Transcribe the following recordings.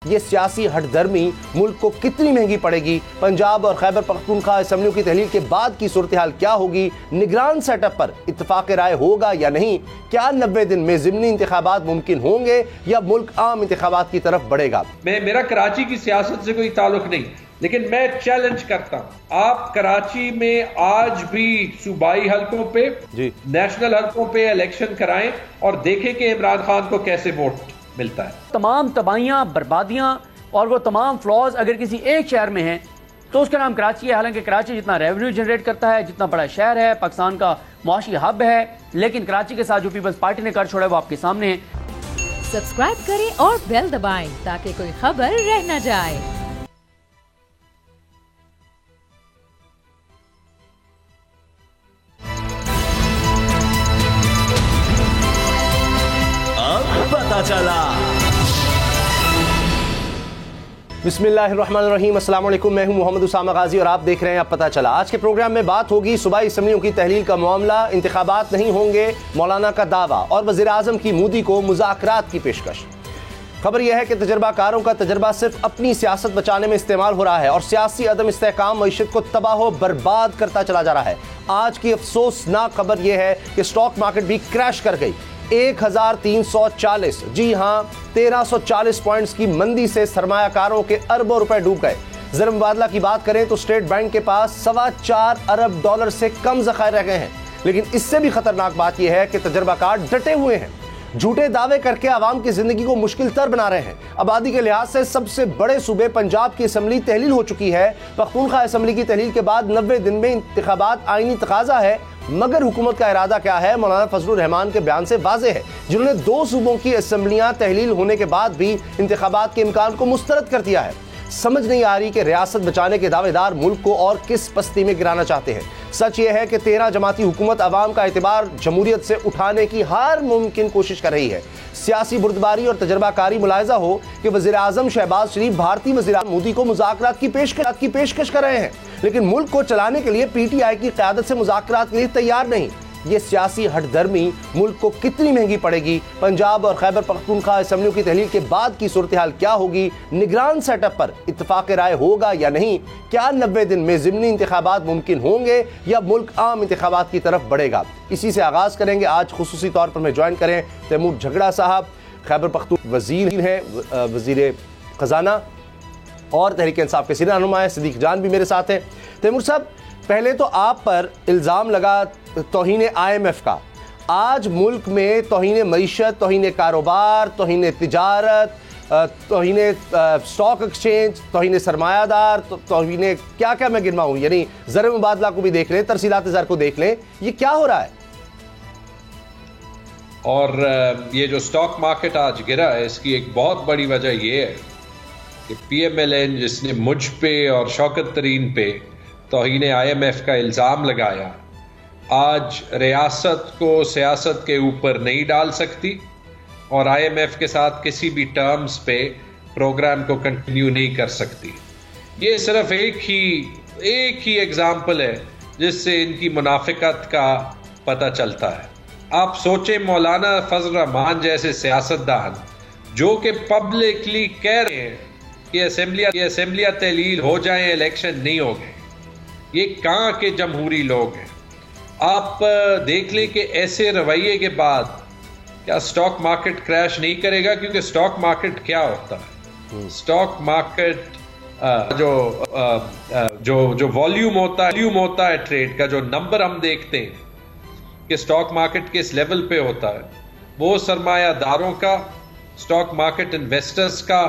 ये सियासी हटधर्मी मुल्क को कितनी महंगी पड़ेगी? पंजाब और खैबर पख्तूनख्वा असम्बलियों की तहलील के बाद की सूरत हाल क्या होगी? निगरान सेटअप पर इत्तफाक राय होगा या नहीं? क्या 90 दिन में ज़िमनी इंतखाबात मुमकिन होंगे या मुल्क आम इंतखाबात की तरफ बढ़ेगा? मेरा कराची की सियासत से कोई ताल्लुक नहीं, लेकिन मैं चैलेंज करता हूं, आप कराची में आज भी सूबाई हलकों पे, नेशनल हलकों पे इलेक्शन कराएं और देखें कि इमरान खान को कैसे वोट मिलता है। तमाम तबाहियां, बर्बादियां और वो तमाम फ्लॉज अगर किसी एक शहर में हैं तो उसका नाम कराची है। हालांकि कराची जितना रेवेन्यू जनरेट करता है, जितना बड़ा शहर है, पाकिस्तान का मुआशी हब है, लेकिन कराची के साथ जो पीपल्स पार्टी ने कर छोड़ा है वो आपके सामने है। सब्सक्राइब करें और बेल दबाएं ताकि कोई खबर रह न जाए। पता चला। बिस्मिल्लाहिर्रहमानिर्रहीम, अस्सलाम वालेकुम। मैं हूं मोहम्मद उसामा गाजी और आप देख रहे हैं अब पता चला। आज के प्रोग्राम में बात होगी सूबाई असम्बलियों की तहलील का मामला, इंतखाबात नहीं होंगे, मौलाना का दावा और वज़ीर आज़म की मोदी को मुज़ाकरात की पेशकश। खबर यह है कि तजर्बाकारों का तजर्बा सिर्फ अपनी सियासत बचाने में इस्तेमाल हो रहा है और सियासी अदम इस्तेहकाम मईशत को तबाह बर्बाद करता चला जा रहा है। आज की अफसोसनाक खबर यह है कि स्टॉक मार्केट भी क्रैश कर गई। 1340, जी हां 1340 पॉइंट्स की मंदी से सरमायाकारों के अरबों रुपए डूब गए। ज़र मुबादला की बात करें तो स्टेट बैंक के पास $4.25 अरब से कम ज़खायर रह गए हैं। लेकिन इससे भी खतरनाक बात यह है कि तजर्बाकार डटे हुए हैं, झूठे दावे करके आवाम की जिंदगी को मुश्किल तर बना रहे हैं। आबादी के लिहाज से सबसे बड़े सूबे पंजाब की असम्बली तहलील हो चुकी है। पख्तूनख्वा असम्बली की तहलील के बाद 90 दिन में इंतखाबात आईनी तकाजा है, मगर हुकूमत का इरादा क्या है? मौलाना फजलुर रहमान के बयान से वाज़ेह है, जिन्होंने 2 सूबों की असम्बलियां तहलील होने के बाद भी इंतखाबात के इम्कान को मुस्तरद कर दिया है। समझ नहीं आ रही कि रियासत बचाने के दावेदार मुल्क को और किस पस्ती में गिराना चाहते हैं। सच यह है कि 13 जमाती हुकूमत आवाम का एतबार जमहूरियत से उठाने की हर मुमकिन कोशिश कर रही है। सियासी बुर्दबारी और तजर्बाकारी मुलाहिजा हो कि वज़ीर आज़म शहबाज शरीफ भारतीय वज़ीर आज़म मोदी को मुज़ाकरात की पेशकश कर रहे हैं, लेकिन मुल्क को चलाने के लिए PTI की क़यादत से मुज़ाकरात के लिए तैयार नहीं। ये सियासी हटधर्मी मुल्क को कितनी महंगी पड़ेगी? पंजाब और खैबर पख्तूनख्वा असम्बलियों की तहलील के बाद की सूरत हाल क्या होगी? निगरान सेटअप पर इत्तफाक राय होगा या नहीं? क्या 90 दिन में ज़िमनी इंतखाबात मुमकिन होंगे या मुल्क आम इंतखाबात की तरफ बढ़ेगा? इसी से आगाज़ करेंगे। आज खुसूसी तौर पर मैं ज्वाइन करें तैमूर झगड़ा साहब, खैबर पख्तूनख्वा वज़ीर हैं, वज़ीर ख़जाना और तहरीक इंसाफ के सीनियर रहनुमा हैं। सिद्दीक जान भी मेरे साथ हैं। तैमूर साहब, पहले तो आप पर इल्ज़ाम लगा तौहीन IMF का। आज मुल्क में तौहीन मईशत, तौहीन कारोबार, तौहीन तिजारत, तौहीन स्टॉक एक्सचेंज, तौहीन सरमायादार, तौहीन क्या क्या मैं गिनवाऊँ, यानी ज़र मुबादला को भी देख लें, तरसीलात ज़र को देख लें, ये क्या हो रहा है? और ये जो स्टॉक मार्केट आज गिरा है, इसकी एक बहुत बड़ी वजह यह है कि PMLN जिसने मुझ पे और शौकत तरीन पे तौहीन IMF का इल्ज़ाम लगाया, आज रियासत को सियासत के ऊपर नहीं डाल सकती और IMF के साथ किसी भी टर्म्स पे प्रोग्राम को कंटिन्यू नहीं कर सकती। ये सिर्फ एक ही एग्जाम्पल है जिससे इनकी मुनाफिकत का पता चलता है। आप सोचें, मौलाना फजल रहमान जैसे सियासतदान जो कि पब्लिकली कह रहे हैं कि असेंबलियां तहलील हो जाएं, इलेक्शन नहीं हो गए, ये कहाँ के जमहूरी लोग हैं? आप देख लें कि ऐसे रवैये के बाद क्या स्टॉक मार्केट क्रैश नहीं करेगा? क्योंकि स्टॉक मार्केट क्या होता है? स्टॉक मार्केट जो वॉल्यूम होता है ट्रेड का, जो नंबर हम देखते हैं कि स्टॉक मार्केट किस लेवल पे होता है, वो सरमायादारों का, स्टॉक मार्केट इन्वेस्टर्स का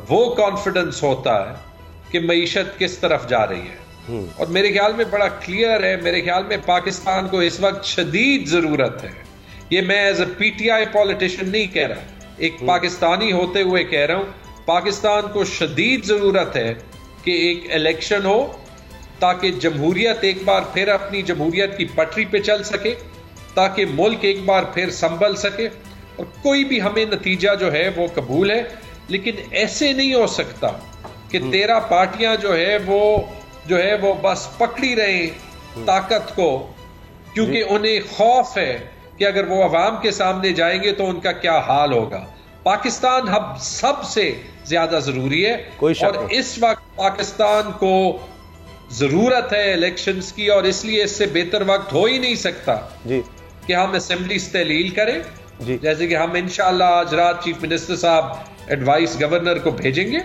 वो कॉन्फिडेंस होता है कि मईशत किस तरफ जा रही है। और मेरे ख्याल में बड़ा क्लियर है, मेरे ख्याल में पाकिस्तान को इस वक्त शदीद ज़रूरत है। ये मैं एज ए PTI पॉलिटिशियन नहीं कह रहा, एक पाकिस्तानी होते हुए कह रहा हूं, पाकिस्तान को शदीद ज़रूरत है कि एक इलेक्शन हो ताकि जमहूरियत एक बार फिर अपनी जमहूरियत की पटरी पे चल सके, ताकि मुल्क एक बार फिर संभल सके। और कोई भी हमें नतीजा जो है वो कबूल है, लेकिन ऐसे नहीं हो सकता कि 13 पार्टियां जो है वो बस पकड़ी रहे ताकत को, क्योंकि उन्हें खौफ है कि अगर वो अवाम के सामने जाएंगे तो उनका क्या हाल होगा। पाकिस्तान हब सबसे ज्यादा जरूरी है। कोई शक और नहीं। इस वक्त पाकिस्तान को जरूरत है इलेक्शंस की, और इसलिए इससे बेहतर वक्त हो ही नहीं सकता जी कि हम असेंबली तहलील करें। जी। जैसे कि हम इंशाअल्लाह आज रात चीफ मिनिस्टर साहब एडवाइस गवर्नर को भेजेंगे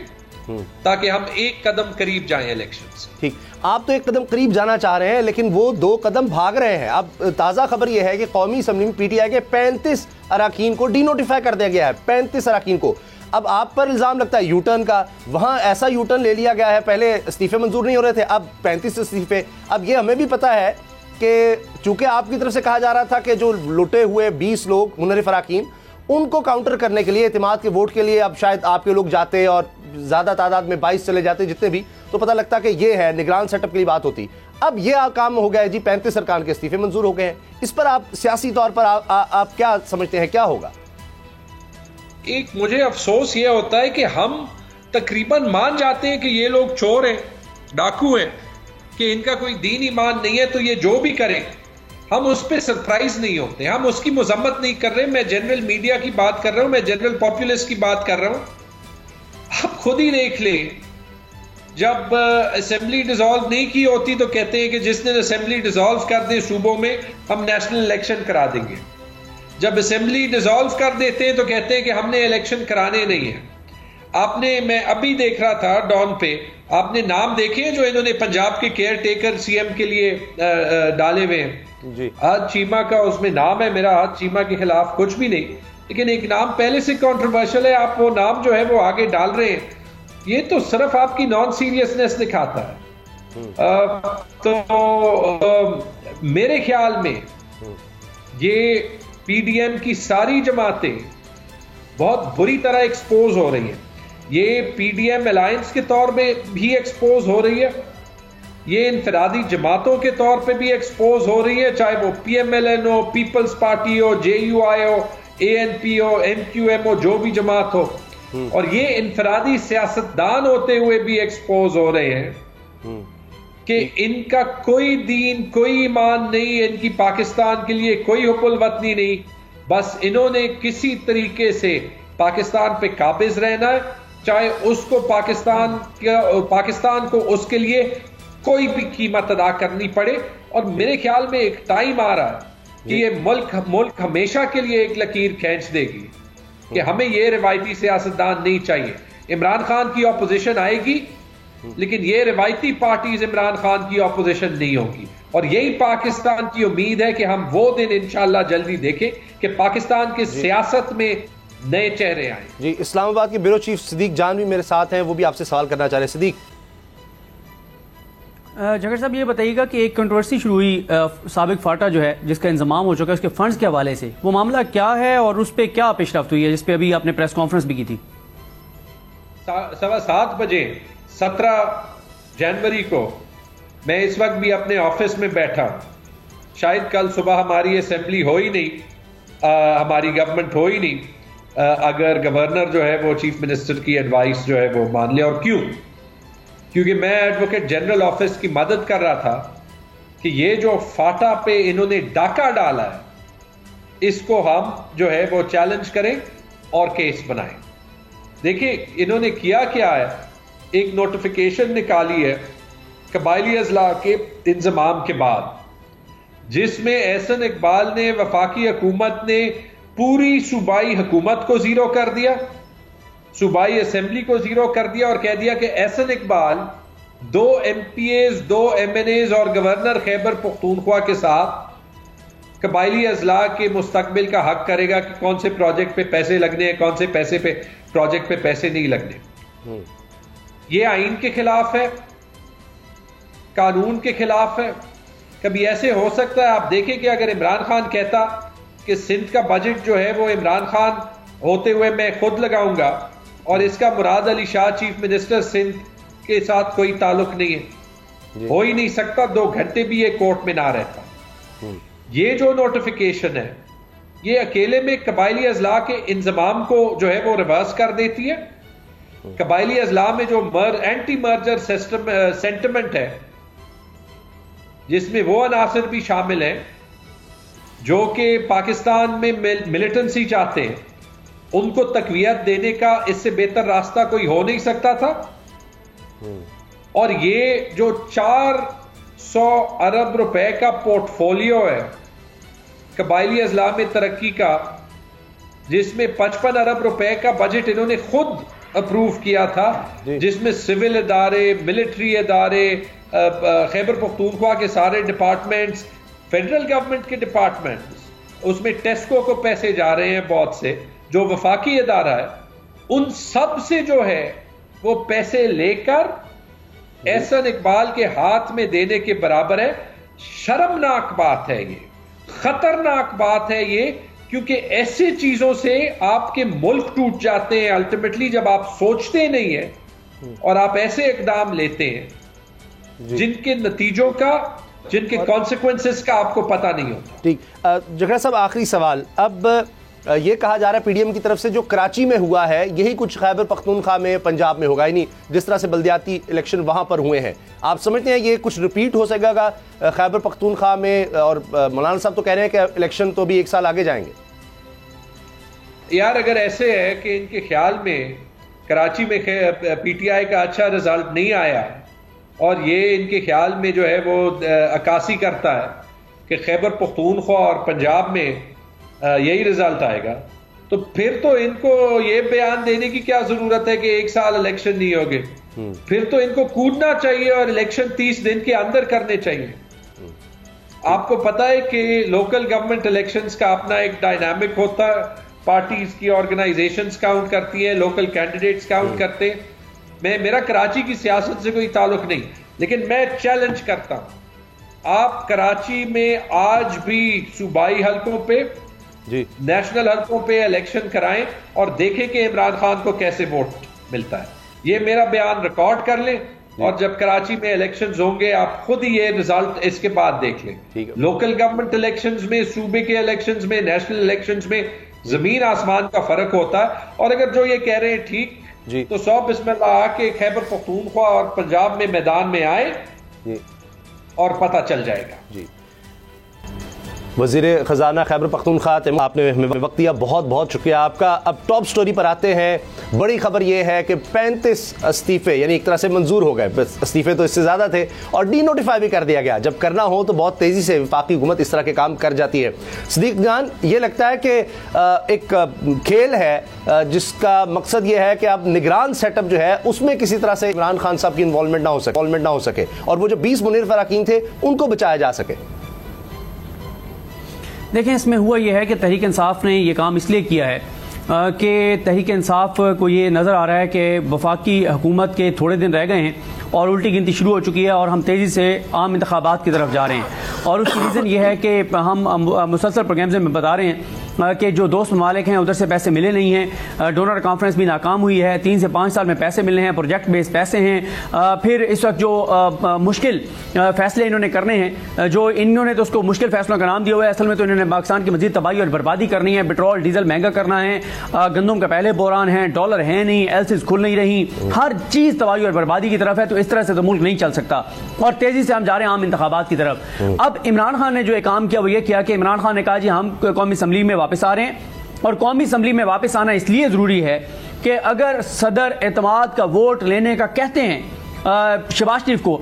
ताकि हम एक कदम करीब जाएं इलेक्शन से। ठीक, आप तो एक कदम करीब जाना चाह रहे हैं, लेकिन वो 2 कदम भाग रहे हैं। अब ताज़ा खबर यह है कि कौमी असम्बली में पीटीआई के 35 अरकान को डिनोटिफाई कर दिया गया है। 35 अरकान को। अब आप पर इल्ज़ाम लगता है यूटर्न का, वहाँ ऐसा यूटर्न ले लिया गया है, पहले इस्तीफे मंजूर नहीं हो रहे थे, अब 35 इस्तीफे। अब ये हमें भी पता है कि चूंकि आपकी तरफ से कहा जा रहा था कि जो लुटे हुए 20 लोग मुनरिफ अरकान, उनको काउंटर करने के लिए, इतिमाद के वोट के लिए अब शायद आपके लोग जाते और ज़्यादा तादाद में 22 चले जाते जितने भी, तो पता लगता कि ये है निगरान सेटअप के लिए बात होती। अब ये काम हो गया है जी, 35 अरकान के इस्तीफे मंजूर हो गए हैं। इस पर आप सियासी तौर पर आप क्या समझते हैं, क्या होगा? एक मुझे अफसोस ये होता है कि हम तकरीबन मान जाते हैं कि ये लोग चोर हैं, डाकू हैं, कि इनका कोई दीन ईमान नहीं है, तो ये जो भी करें हम उस पर सरप्राइज नहीं होते, हम उसकी मजम्मत नहीं कर रहे। मैं जनरल मीडिया की बात कर रहा हूं, मैं जनरल पॉपुलिस की बात कर रहा हूं। आप खुद ही देख लें, जब असेंबली डिसॉल्व नहीं की होती तो कहते हैं कि जिस दिन असेंबली डिसॉल्व कर दे सूबों में हम नेशनल इलेक्शन करा देंगे। जब असेंबली डिसॉल्व कर देते हैं तो कहते हैं कि हमने इलेक्शन कराने नहीं है। आपने, मैं अभी देख रहा था डॉन पे, आपने नाम देखे जो इन्होंने पंजाब के केयर टेकर सीएम के लिए डाले हुए हैं जी। आज चीमा का उसमें नाम है, मेरा आज चीमा के खिलाफ कुछ भी नहीं, लेकिन एक नाम पहले से कंट्रोवर्शियल है, आप वो नाम जो है वो आगे डाल रहे हैं, ये तो सिर्फ आपकी नॉन सीरियसनेस दिखाता है। तो मेरे ख्याल में ये पीडीएम की सारी जमातें बहुत बुरी तरह एक्सपोज हो रही हैं। ये पीडीएम अलायंस के तौर पे भी एक्सपोज हो रही है, ये इनफरादी जमातों के तौर पे भी एक्सपोज हो रही है, चाहे वो पीएमएलएन हो, पीपल्स पार्टी हो, जेयूआई हो, एएनपी हो, एमक्यूएम हो, जो भी जमात हो, और ये इनफरादी सियासतदान होते हुए भी एक्सपोज हो रहे हैं कि इनका कोई दीन, कोई ईमान नहीं, इनकी पाकिस्तान के लिए कोई हुब्बुल वतनी नहीं, बस इन्होंने किसी तरीके से पाकिस्तान पे काबिज रहना है, चाहे उसको पाकिस्तान को उसके लिए कोई भी कीमत अदा करनी पड़े। और मेरे ख्याल में एक टाइम आ रहा है कि ये मुल्क हमेशा के लिए एक लकीर खींच देगी कि हमें ये रिवायती सियासतदान नहीं चाहिए। इमरान खान की ऑपोजिशन आएगी, लेकिन ये रिवायती पार्टीज इमरान खान की ऑपोजिशन नहीं होगी, और यही पाकिस्तान की उम्मीद है कि हम वो दिन इंशाअल्लाह जल्दी देखें कि पाकिस्तान की सियासत में नए चेहरे आए। जी, इस्लामाबाद के ब्यूरो चीफ सिद्दीक जान भी मेरे साथ हैं, वो भी आपसे सवाल करना चाह रहे हैं। सिद्दीक, जगड़ साहब ये बताइएगा कि एक कंट्रोवर्सी शुरू हुई साबिक फाटा जो है, जिसका इंतजाम हो चुका है उसके फंड्स के हवाले से, वो मामला क्या है और उस पर क्या पेशरफ्त हुई है, जिस पे अभी आपने प्रेस कॉन्फ्रेंस भी की थी? 7:15 बजे 17 जनवरी को मैं इस वक्त भी अपने ऑफिस में बैठा, शायद कल सुबह हमारी असेंबली हो ही नहीं, हमारी गवर्नमेंट हो ही नहीं, अगर गवर्नर जो है वो चीफ मिनिस्टर की एडवाइस जो है वो मान ले। और क्यों? क्योंकि मैं एडवोकेट जनरल ऑफिस की मदद कर रहा था कि ये जो फाटा पे इन्होंने डाका डाला है, इसको हम जो है वो चैलेंज करें और केस बनाएं। देखिए इन्होंने किया क्या है, एक नोटिफिकेशन निकाली है कबायली अजला के इंजमाम के बाद, जिसमें एहसन इकबाल ने, वफाकी हुकूमत ने पूरी सूबाई हुकूमत को जीरो कर दिया, सूबाई असेंबली को जीरो कर दिया, और कह दिया कि एहसन इकबाल 2 MPAs, 2 MNAs और गवर्नर खैबर पख्तूनख्वा के साथ कबायली अजला के मुस्तकबिल का हक करेगा कि कौन से प्रोजेक्ट पे पैसे लगने हैं, कौन से पैसे पे प्रोजेक्ट पे पैसे नहीं लगने। ये आइन के खिलाफ है, कानून के खिलाफ है। कभी ऐसे हो सकता है, आप देखें कि अगर इमरान खान कहता कि सिंध का बजट जो है वो इमरान खान होते हुए मैं खुद लगाऊंगा, और इसका मुराद अली शाह चीफ मिनिस्टर सिंध के साथ कोई ताल्लुक नहीं है, हो ही नहीं सकता, 2 घंटे भी ये कोर्ट में ना रहता। ये जो नोटिफिकेशन है ये अकेले में कबायली अजला के इंजमाम को जो है वो रिवर्स कर देती है। कबायली अजला में जो एंटी मर्जर सेंटिमेंट है, जिसमें वो अनासर भी शामिल हैं जो कि पाकिस्तान में मिलिटेंसी चाहते हैं, उनको तकवीयत देने का इससे बेहतर रास्ता कोई हो नहीं सकता था। और ये जो 400 अरब रुपए का पोर्टफोलियो है कबायली अजला में तरक्की का, जिसमें 55 अरब रुपए का बजट इन्होंने खुद अप्रूव किया था, जिसमें सिविल इदारे, मिलिट्री इदारे, खैबर पख्तूनख्वा के सारे डिपार्टमेंट्स, फेडरल गवर्नमेंट के डिपार्टमेंट्स, उसमें टेस्को को पैसे जा रहे हैं बहुत से, जो वफाकी इदारा है, उन सब से जो है वो पैसे लेकर एहसन इकबाल के हाथ में देने के बराबर है। शर्मनाक बात है ये, खतरनाक बात है ये, क्योंकि ऐसी चीजों से आपके मुल्क टूट जाते हैं अल्टीमेटली, जब आप सोचते नहीं है और आप ऐसे इकदाम लेते हैं जिनके नतीजों का, जिनके कॉन्सिक्वेंसेस का आपको पता नहीं होता। ठीक, जगरा साहब आखिरी सवाल, अब ये कहा जा रहा है पीडीएम की तरफ से जो कराची में हुआ है यही कुछ खैबर पख्तूनख्वा में, पंजाब में होगा, यानी जिस तरह से बल्दियाती इलेक्शन वहां पर हुए हैं, आप समझते हैं ये कुछ रिपीट हो सकेगा खैबर पख्तूनख्वा में? और मौलाना साहब तो कह रहे हैं कि इलेक्शन तो भी 1 साल आगे जाएंगे। यार अगर ऐसे है कि इनके ख्याल में कराची में पीटीआई का अच्छा रिजल्ट नहीं आया और ये इनके ख्याल में जो है वो अक्कासी करता है कि खैबर पख्तूनख्वा और पंजाब में यही रिजल्ट आएगा, तो फिर तो इनको ये बयान देने की क्या जरूरत है कि 1 साल इलेक्शन नहीं होंगे। फिर तो इनको कूदना चाहिए और इलेक्शन 30 दिन के अंदर करने चाहिए। आपको पता है कि लोकल गवर्नमेंट इलेक्शंस का अपना एक डायनामिक होता है, पार्टीज की ऑर्गेनाइजेशंस काउंट करती हैं, लोकल कैंडिडेट्स काउंट करते हैं। मेरा कराची की सियासत से कोई ताल्लुक नहीं, लेकिन मैं चैलेंज करता हूं, आप कराची में आज भी सूबाई हलकों पे, नेशनल हलकों पे इलेक्शन कराएं और देखें कि इमरान खान को कैसे वोट मिलता है। ये मेरा बयान रिकॉर्ड कर लें और जब कराची में इलेक्शंस होंगे आप खुद ही ये रिजल्ट इसके बाद देख लें। लोकल गवर्नमेंट इलेक्शंस में, सूबे के इलेक्शंस में, नेशनल इलेक्शंस में जमीन आसमान का फर्क होता है। और अगर जो ये कह रहे हैं ठीक, तो 100 बिस्मिल्लाह आके खैबर पख्तूनख्वा और पंजाब में मैदान में आए और पता चल जाएगा। जी, वज़ीर ख़जाना खैबर पख्तूनख्वा आपने वक्त दिया, बहुत बहुत शुक्रिया आपका। अब टॉप स्टोरी पर आते हैं। बड़ी खबर यह है कि 35 इस्तीफे यानी एक तरह से मंजूर हो गए, इस्तीफे तो इससे ज़्यादा थे, और डी नोटिफाई भी कर दिया गया। जब करना हो तो बहुत तेज़ी से वफाकी हुकूमत इस तरह के काम कर जाती है। सदीक जान, ये लगता है कि एक खेल है जिसका मकसद ये है कि अब निगरान सेटअप जो है उसमें किसी तरह से इमरान खान साहब की इन्वॉल्वमेंट ना हो सके और वो जो 20 मुनीर अरकान थे उनको बचाया जा सके। देखें, इसमें हुआ यह है कि तहरीक इंसाफ ने यह काम इसलिए किया है कि तहरीक इंसाफ को ये नज़र आ रहा है कि वफाकी हुकूमत के थोड़े दिन रह गए हैं और उल्टी गिनती शुरू हो चुकी है और हम तेज़ी से आम इंतखाबात की तरफ जा रहे हैं। और उसकी रीज़न ये है कि हम मुसलसल प्रोग्राम्स में बता रहे हैं कि जो दोस्त ममालिक हैं उधर से पैसे मिले नहीं हैं, डोनर कॉन्फ्रेंस भी नाकाम हुई है, 3 से 5 साल में पैसे मिलने हैं, प्रोजेक्ट बेस्ड पैसे हैं। फिर इस वक्त जो मुश्किल फैसले इन्होंने करने हैं, जो इन्होंने तो उसको मुश्किल फैसलों का नाम दिया हुआ है, असल में तो इन्होंने पाकिस्तान की मजीद तबाही और बर्बादी करनी है। पेट्रोल डीजल महंगा करना है, गंदम का पहले बोरान है, डॉलर है नहीं, एलसीज खुल नहीं रही, हर चीज़ तबाही और बर्बादी की तरफ है। तो इस तरह से तो मुल्क नहीं चल सकता और तेज़ी से हम जा रहे हैं आम इंतखाबात की तरफ। अब इमरान खान ने जो एक काम किया वो ये किया कि इमरान खान ने कहा जी हम कौमी असम्बली में वापस आ रहे हैं, और कौमी असम्बली में वापस आना इसलिए ज़रूरी है कि अगर सदर एतमाद का वोट लेने का कहते हैं शहबाज शरीफ को,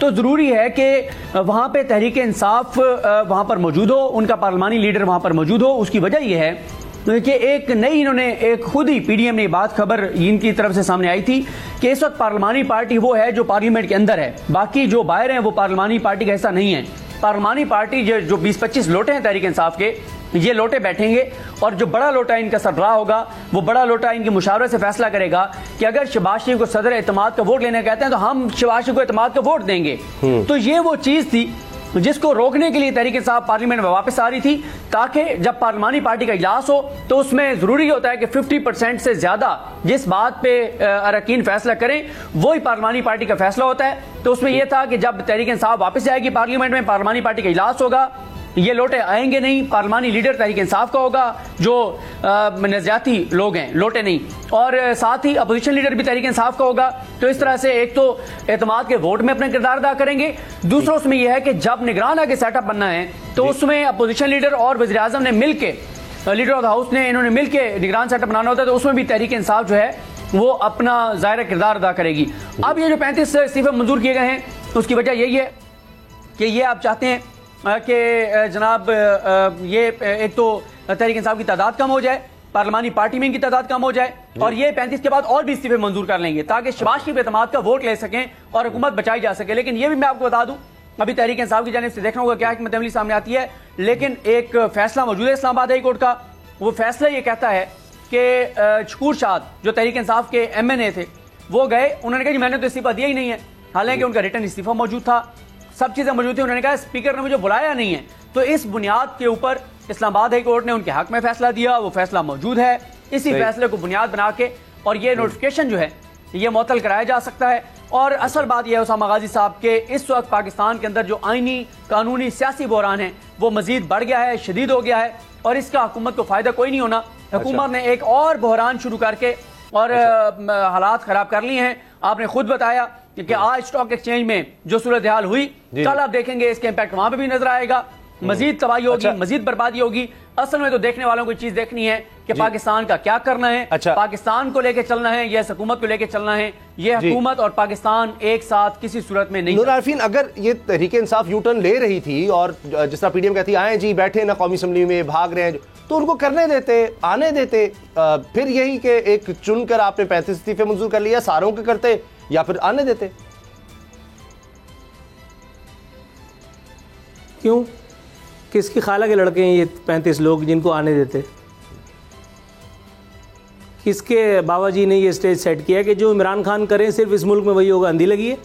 तो ज़रूरी है कि वहाँ पे तहरीक इंसाफ वहाँ पर मौजूद हो, उनका पार्लिमानी लीडर वहाँ पर मौजूद हो। उसकी वजह यह है कि एक नई इन्होंने एक खुद ही पीडीएम ने बात खबर इनकी तरफ से सामने आई थी कि इस वक्त पार्लिमानी पार्टी वो है जो पार्लियामेंट के अंदर है, बाकी जो बाहर हैं वो पार्लिमानी पार्टी का हिस्सा नहीं है। पार्लिमानी पार्टी जो 20-25 लोटे हैं तहरीक इंसाफ के, ये लोटे बैठेंगे और जो बड़ा लोटा इनका सरबराह होगा वो बड़ा लोटा इनके मुशावरे से फैसला करेगा कि अगर शहबाज शरीफ को सदर एतमाद का वोट लेने कहते हैं तो हम शहबाज शरीफ को एतमाद का वोट देंगे। तो ये वो चीज थी जिसको रोकने के लिए तहरीक इंसाफ पार्लियामेंट में वापस आ रही थी, ताकि जब पार्लिमानी पार्टी का इजलास हो तो उसमें जरूरी होता है कि 50% से ज्यादा जिस बात पे अरकान फैसला करें वही पार्लिमानी पार्टी का फैसला होता है। तो उसमें यह था कि जब तहरीक इंसाफ वापस जाएगी पार्लियामेंट में, पार्लिमानी पार्टी का इजलास होगा, ये लोटे आएंगे नहीं, पार्लिमानी लीडर तहरीक इंसाफ का होगा जो नज़ाती लोग हैं, लोटे नहीं, और साथ ही अपोजिशन लीडर भी तहरीक इंसाफ का होगा। तो इस तरह से एक तो एतमाद के वोट में अपना किरदार अदा करेंगे, दूसरा उसमें यह है कि जब निगरान आगे सेटअप बनना है तो उसमें अपोजिशन लीडर और वज़ीर आज़म ने मिलकर लीडर ऑफ द हाउस ने, इन्होंने मिलकर निगरान सेटअप बनाना होता है, तो उसमें भी तहरीक इंसाफ जो है वो अपना ज़ाहिर किरदार अदा करेगी। अब ये जो 35 इस्तीफे मंजूर किए गए हैं, उसकी वजह यही है कि ये आप चाहते हैं कि जनाब ये एक तो तहरीक इंसाफ की तादाद कम हो जाए, पार्लिमानी पार्टी में इनकी तादाद कम हो जाए, और ये 35 के बाद और भी इस्तीफे मंजूर कर लेंगे ताकि शहबाज शरीफ एतमाद का वोट ले सकें और हुकूमत बचाई जा सके। लेकिन ये भी मैं आपको बता दूं, अभी तहरीक इंसाफ की जानिब से देखना होगा क्या हिकमत अमली सामने आती है, लेकिन एक फैसला मौजूद है इस्लामाबाद हाई कोर्ट का। वो फैसला ये कहता है कि शकूर शाद जो तहरीक इंसाफ के MNA थे, वो गए, उन्होंने कहा कि मैंने तो इस्तीफा दिया ही नहीं है, हालांकि उनका रिटर्न इस्तीफा मौजूद था, सब चीजें मौजूद थी। उन्होंने कहा स्पीकर ने मुझे बुलाया नहीं है। तो इस बुनियाद के ऊपर इस्लामाबाद हाई कोर्ट ने उनके हक में फैसला दिया, वो फैसला मौजूद है। इसी फैसले को बुनियाद बना के और ये नोटिफिकेशन जो है ये मुअत्तल कराया जा सकता है। और असल बात यह है उसामा गाजी साहब के इस वक्त पाकिस्तान के अंदर जो आईनी कानूनी सियासी बहरान है वो मजीद बढ़ गया है, शदीद हो गया है, और इसका हुकूमत को फायदा कोई नहीं होना। हुकूमत ने एक और बहरान शुरू करके और हालात खराब कर लिए हैं। आपने खुद बताया कि आज स्टॉक एक्सचेंज में जो सूरत हाल हुई, कल आप देखेंगे इसके इम्पैक्ट वहां पे भी नजर आएगा। मजीद तबाही होगी, मजीद बर्बादी होगी। असल में तो देखने वालों को चीज देखनी है कि पाकिस्तान का क्या करना है, पाकिस्तान को लेके चलना है या हुकूमत को लेके चलना है। ये हुकूमत और पाकिस्तान एक साथ किसी सूरत में नहीं। नूर आरफीन, अगर ये तहरीक इंसाफ यू टर्न ले रही थी और जिस तरह PDM कहती आए जी बैठे ना कौमी असम्बली में भाग रहे हैं, तो उनको करने देते, आने देते। फिर यही कि एक चुनकर आपने 35 इस्तीफे मंजूर कर लिया, सारों के करते या फिर आने देते। क्यों? किसकी खाला के लड़के हैं ये 35 लोग जिनको आने देते? किसके बाबा जी ने ये स्टेज सेट किया कि जो इमरान खान करें सिर्फ इस मुल्क में वही होगा? अंधी लगी है।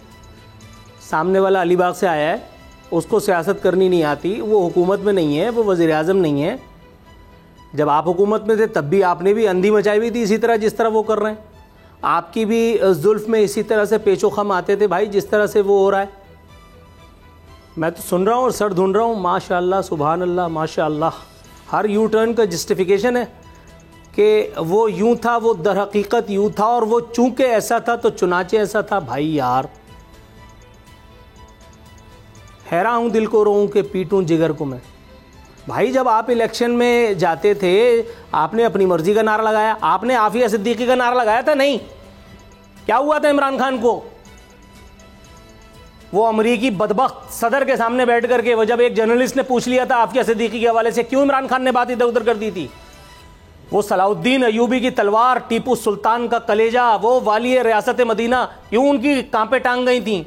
सामने वाला अलीबाग से आया है, उसको सियासत करनी नहीं आती, वो हुकूमत में नहीं है, वो वज़ीर आज़म नहीं है। जब आप हुकूमत में थे तब भी आपने भी अंधी मचाई हुई थी इसी तरह जिस तरह वो कर रहे हैं। आपकी भी जुल्फ में इसी तरह से पेचो खम आते थे भाई, जिस तरह से वो हो रहा है। मैं तो सुन रहा हूँ और सर ढूंढ रहा हूँ। माशाअल्लाह, सुभान अल्लाह, माशाअल्लाह। हर यू टर्न का जस्टिफिकेशन है कि वो यूं था, वो दर हकीकत यूं था, और वो चूंकि ऐसा था तो चुनाचे ऐसा था। भाई यार, हैरान हूँ, दिल को रोऊं कि पीटूं जिगर को मैं। भाई जब आप इलेक्शन में जाते थे आपने अपनी मर्जी का नारा लगाया, आपने आफिया सिद्दीकी का नारा लगाया था नहीं? क्या हुआ था इमरान खान को? वो अमरीकी बदबख्त सदर के सामने बैठ करके वो जब एक जर्नलिस्ट ने पूछ लिया था आफिया सिद्दीकी के हवाले से क्यों इमरान खान ने बात इधर उधर कर दी थी, वो सलाउद्दीन अयूबी की तलवार, टीपू सुल्तान का कलेजा, वो वाली रियासत मदीना, क्यों उनकी कांपे टांग गई थी?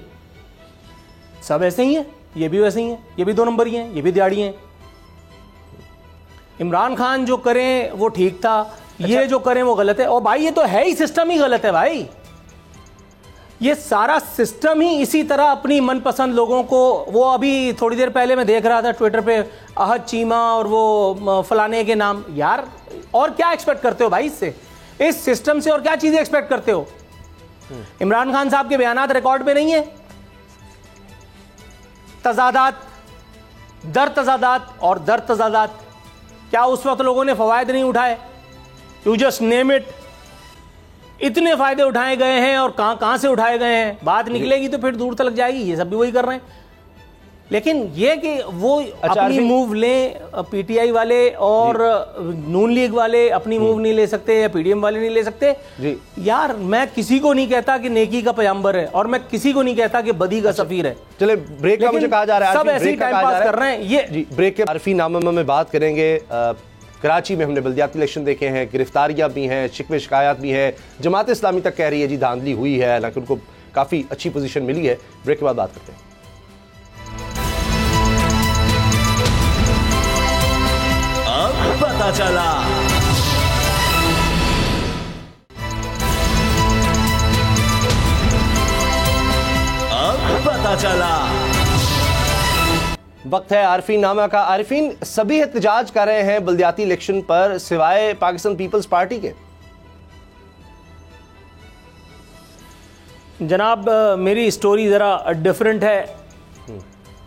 सब ऐसे ही है, ये भी वैसे ही है, ये भी 2 नंबर ही हैं, ये भी दिहाड़ी हैं। इमरान खान जो करें वो ठीक था, ये जो करें वो गलत है। और भाई ये तो है ही, सिस्टम ही गलत है भाई। ये सारा सिस्टम ही इसी तरह अपनी मनपसंद लोगों को, वो अभी थोड़ी देर पहले मैं देख रहा था ट्विटर पे अहद चीमा और वो फलाने के नाम। यार और क्या एक्सपेक्ट करते हो भाई इससे, इस सिस्टम से और क्या चीजें एक्सपेक्ट करते हो? इमरान खान साहब के बयानात रिकॉर्ड पे नहीं है? तजादात दर तजादात और दर तजादात, क्या उस वक्त लोगों ने फवायद नहीं उठाए? You just name it. इतने फायदे उठाए गए हैं और कहां से उठाए गए हैं, बात निकलेगी तो फिर दूर तक जाएगी। ये सब भी वही कर रहे हैं। लेकिन ये कि वो अपनी मूव लें, PTI वाले और नून लीग वाले अपनी मूव नहीं ले सकते या PDM वाले नहीं ले सकते जी। यार मैं किसी को नहीं कहता कि नेकी का पैगंबर है और मैं किसी को नहीं कहता कि बदी का सफीर है। चले ब्रेक का मुझे कहा जा रहा है, सब ऐसे ही टाइम पास कर रहे हैं। ये जी ब्रेक के आरफी नामा में बात करेंगे। कराची में हमने बल्दियाती इलेक्शन देखे हैं, गिरफ्तारियां भी हैं, शिकवे शिकायत भी है। जमात इस्लामी तक कह रही है जी धांधली हुई है, हालांकि उनको काफ़ी अच्छी पोजीशन मिली है। ब्रेक के बाद बात करते हैं। अब पता चला। अब पता चला। वक्त है आरफीन नामा का। आरफीन, सभी एहतजाज कर रहे हैं बल्दियाती इलेक्शन पर सिवाय पाकिस्तान पीपल्स पार्टी के। जनाब मेरी स्टोरी ज़रा डिफरेंट है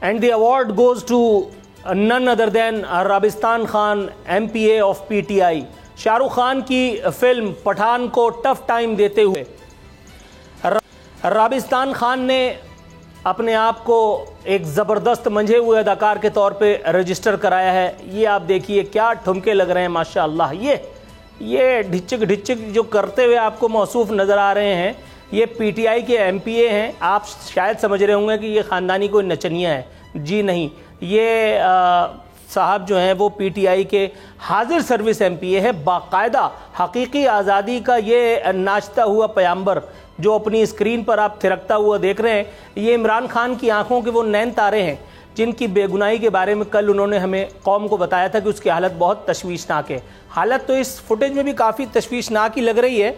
and the award goes to none other than Rabistan Khan, MPA of PTI। Shahrukh Khan की फिल्म पठान को टफ टाइम देते हुए राबिस्तान खान ने अपने आप को एक ज़बरदस्त मंझे हुए अदाकार के तौर पे रजिस्टर कराया है। ये आप देखिए क्या ठुमके लग रहे हैं माशाअल्लाह। ये ढिचक ढिचक जो करते हुए आपको मौसूफ नज़र आ रहे हैं, ये पीटीआई के एमपीए हैं। आप शायद समझ रहे होंगे कि ये ख़ानदानी कोई नचनिया है। जी नहीं, ये साहब जो हैं वो पीटीआई के हाजिर सर्विस एमपीए है। बाकायदा हकीकी आज़ादी का ये नाचता हुआ पैगंबर जो अपनी स्क्रीन पर आप थिरकता हुआ देख रहे हैं, ये इमरान खान की आंखों के वो नैन तारे हैं जिनकी बेगुनाही के बारे में कल उन्होंने हमें कौम को बताया था कि उसकी हालत बहुत तशवीशनाक है। हालत तो इस फुटेज में भी काफ़ी तशवीशनाक ही लग रही है,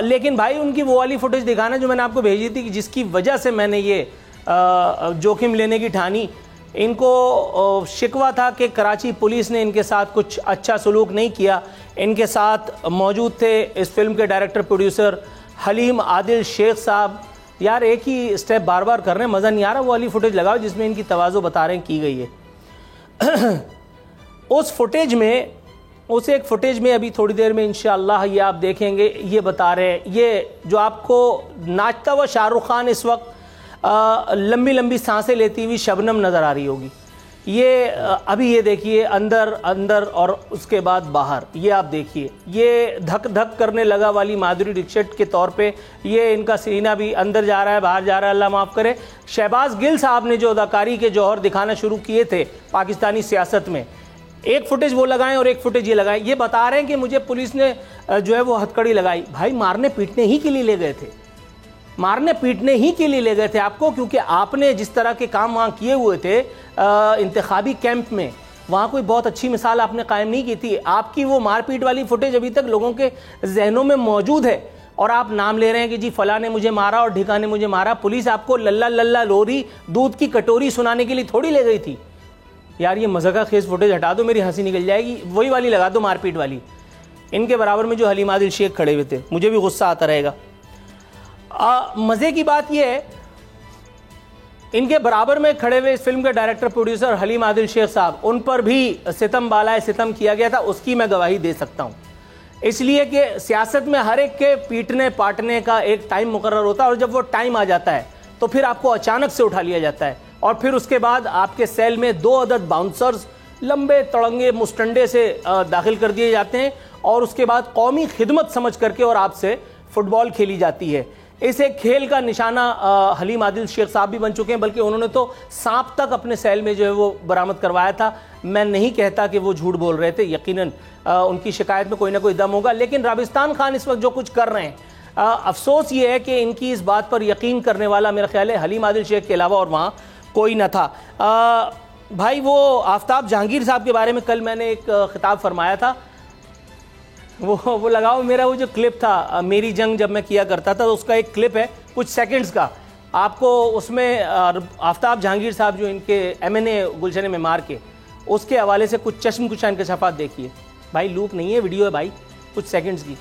लेकिन भाई उनकी वो वाली फुटेज दिखाना जो मैंने आपको भेजी थी कि जिसकी वजह से मैंने ये जोखिम लेने की ठानी। इनको शिकवा था कि कराची पुलिस ने इनके साथ कुछ अच्छा सलूक नहीं किया। इनके साथ मौजूद थे इस फिल्म के डायरेक्टर प्रोड्यूसर हलीम आदिल शेख साहब। यार एक ही स्टेप बार बार कर रहे हैं, मज़ा नहीं आ रहा। वो वाली फुटेज लगाओ जिसमें इनकी तवाज़ो बता रहे हैं की गई है। उस एक फुटेज में अभी थोड़ी देर में इंशाअल्लाह ये आप देखेंगे, ये बता रहे हैं, ये जो आपको नाचता हुआ शाहरुख खान इस वक्त लंबी लंबी सांसें लेती हुई शबनम नज़र आ रही होगी। ये अभी ये देखिए अंदर अंदर और उसके बाद बाहर, ये आप देखिए ये धक धक करने लगा वाली माधुरी दीक्षित के तौर पे ये इनका सीना भी अंदर जा रहा है बाहर जा रहा है। अल्लाह माफ़ करे। शहबाज गिल साहब ने जो अदाकारी के जौहर दिखाना शुरू किए थे पाकिस्तानी सियासत में, एक फुटेज वो लगाएं और एक फुटेज ये लगाएं। ये बता रहे हैं कि मुझे पुलिस ने जो है वो हथकड़ी लगाई। भाई मारने पीटने ही के लिए ले गए थे, मारने पीटने ही के लिए ले गए थे आपको, क्योंकि आपने जिस तरह के काम वहाँ किए हुए थे इंतखाबी कैंप में, वहाँ कोई बहुत अच्छी मिसाल आपने कायम नहीं की थी। आपकी वो मारपीट वाली फुटेज अभी तक लोगों के जहनों में मौजूद है और आप नाम ले रहे हैं कि जी फला ने मुझे मारा और ढिका ने मुझे मारा। पुलिस आपको लल्ला लल्ला लोरी दूध की कटोरी सुनाने के लिए थोड़ी ले गई थी। यार ये मज़ाका खेज फुटेज हटा दो, मेरी हंसी निकल जाएगी। वही वाली लगा दो मारपीट वाली, इनके बराबर में जो हलीम आदिल शेख खड़े हुए थे, मुझे भी गुस्सा आता रहेगा। मज़े की बात यह है इनके बराबर में खड़े हुए इस फिल्म के डायरेक्टर प्रोड्यूसर हलीम आदिल शेख साहब, उन पर भी सितम बालाए सितम किया गया था। उसकी मैं गवाही दे सकता हूँ, इसलिए कि सियासत में हर एक के पीटने पाटने का एक टाइम मुकर्रर होता है और जब वो टाइम आ जाता है तो फिर आपको अचानक से उठा लिया जाता है और फिर उसके बाद आपके सेल में 2 अदद बाउंसर्स लंबे तड़ंगे मुस्टंडे से दाखिल कर दिए जाते हैं और उसके बाद कौमी खिदमत समझ करके और आपसे फुटबॉल खेली जाती है। इस एक खेल का निशाना हलीम आदिल शेख साहब भी बन चुके हैं, बल्कि उन्होंने तो सांप तक अपने सेल में जो है वो बरामद करवाया था। मैं नहीं कहता कि वो झूठ बोल रहे थे, यकीनन उनकी शिकायत में कोई ना कोई दम होगा, लेकिन राबिस्तान खान इस वक्त जो कुछ कर रहे हैं, अफसोस ये है कि इनकी इस बात पर यकीन करने वाला मेरा ख्याल है हलीम आदिल शेख के अलावा और वहाँ कोई न था। भाई वो आफ्ताब जहांगीर साहब के बारे में कल मैंने एक खिताब फरमाया था, वो लगाओ। मेरा वो जो क्लिप था मेरी जंग जब मैं किया करता था, तो उसका एक क्लिप है कुछ सेकंड्स का, आपको उसमें आफ्ताब जहांगीर साहब जो इनके MNA गुलशन में मार के, उसके हवाले से कुछ चश्म कुछ इंकशाफात देखिए। भाई लूप नहीं है, वीडियो है भाई, कुछ सेकंड्स की।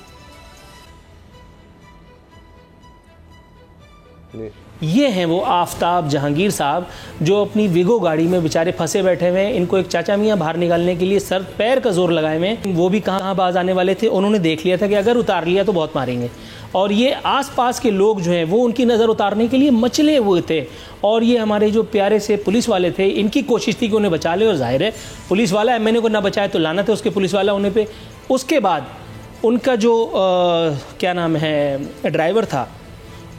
ये हैं वो आफ्ताब जहांगीर साहब जो अपनी विगो गाड़ी में बेचारे फंसे बैठे हुए हैं। इनको एक चाचा मियाँ बाहर निकालने के लिए सर पैर का जोर लगाए हुए, वो भी कहाँ बाज आने वाले थे। उन्होंने देख लिया था कि अगर उतार लिया तो बहुत मारेंगे, और ये आसपास के लोग जो हैं वो उनकी नज़र उतारने के लिए मचले हुए थे। और ये हमारे जो प्यारे से पुलिस वाले थे, इनकी कोशिश थी कि उन्हें बचा ले, और जाहिर है पुलिस वाला MNA को ना बचाए तो लानत है उसके पुलिस वाला होने पर। उसके बाद उनका जो क्या नाम है ड्राइवर था,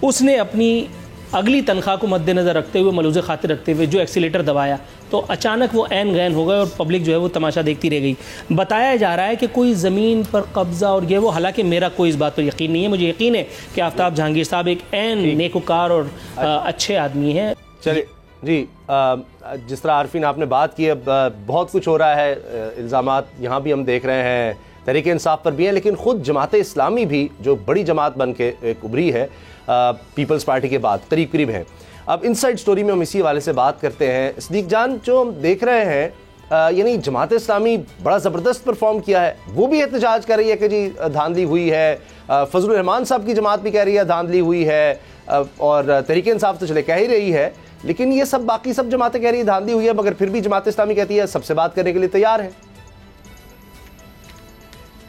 उसने अपनी अगली तनख्वाह को मद्देनज़र रखते हुए, मलूज़े खातिर रखते हुए जो एक्सीलेटर दबाया तो अचानक वो ऐन गैन हो गए और पब्लिक जो है वो तमाशा देखती रह गई। बताया जा रहा है कि कोई ज़मीन पर कब्ज़ा और ये वो, हालांकि मेरा कोई इस बात पर यकीन नहीं है। मुझे यकीन है कि आफ्ताब जहांगीर साहब एक ऐन नेकोकार और अच्छे आदमी हैं। चलिए जी, जिस तरह आरफीन आपने बात की, अब बहुत कुछ हो रहा है, इल्ज़ामात यहाँ भी हम देख रहे हैं, तहरीक इंसाफ पर भी है, लेकिन ख़ुद जमात इस्लामी भी जो बड़ी जमात बन के एक उभरी है पीपल्स पार्टी के बाद, करीब करीब है। अब इनसाइड स्टोरी में हम इसी वाले से बात करते हैं। सदीक जान, जो हम देख रहे हैं यानी जमात इस्लामी बड़ा ज़बरदस्त परफॉर्म किया है, वो भी एहतजाज कर रही है कि जी धांधली हुई है। फजलुर रहमान साहब की जमात भी कह रही है धांधली हुई है, और तहरीक इंसाफ तो चले कह ही रही है, लेकिन ये सब बाकी सब जमातें कह रही है धांधली हुई है, मगर फिर भी जमात इस्लामी कहती है सबसे बात करने के लिए तैयार है।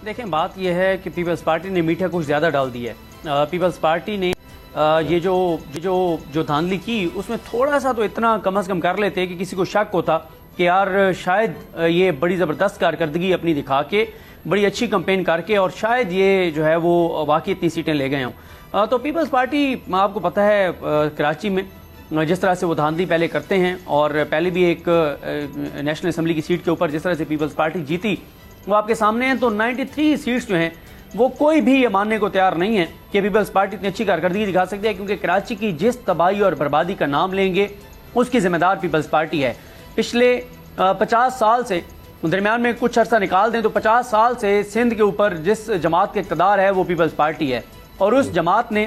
देखें, बात यह है कि पीपल्स पार्टी ने मीठा कुछ ज़्यादा डाल दिया है। पीपल्स पार्टी ने ये जो धांधली की उसमें थोड़ा सा तो इतना कम से कम कर लेते कि किसी को शक होता कि यार शायद ये बड़ी ज़बरदस्त कारकर्दगी अपनी दिखा के बड़ी अच्छी कंपेन करके और शायद ये जो है वो वाकई इतनी सीटें ले गए हों। तो पीपल्स पार्टी आपको पता है कराची में जिस तरह से वो धांधली पहले करते हैं और पहले भी एक नेशनल असम्बली की सीट के ऊपर जिस तरह से पीपल्स पार्टी जीती वो आपके सामने हैं। तो 93 सीट्स जो हैं वो कोई भी ये मानने को तैयार नहीं है कि पीपल्स पार्टी इतनी अच्छी कारकर्दगी दिखा सकती है, क्योंकि कराची की जिस तबाही और बर्बादी का नाम लेंगे उसकी जिम्मेदार पीपल्स पार्टी है। पिछले 50 साल से दरमियान में कुछ अर्सा निकाल दें तो 50 साल से सिंध के ऊपर जिस जमात के इक़्तिदार है वो पीपल्स पार्टी है, और उस जमात ने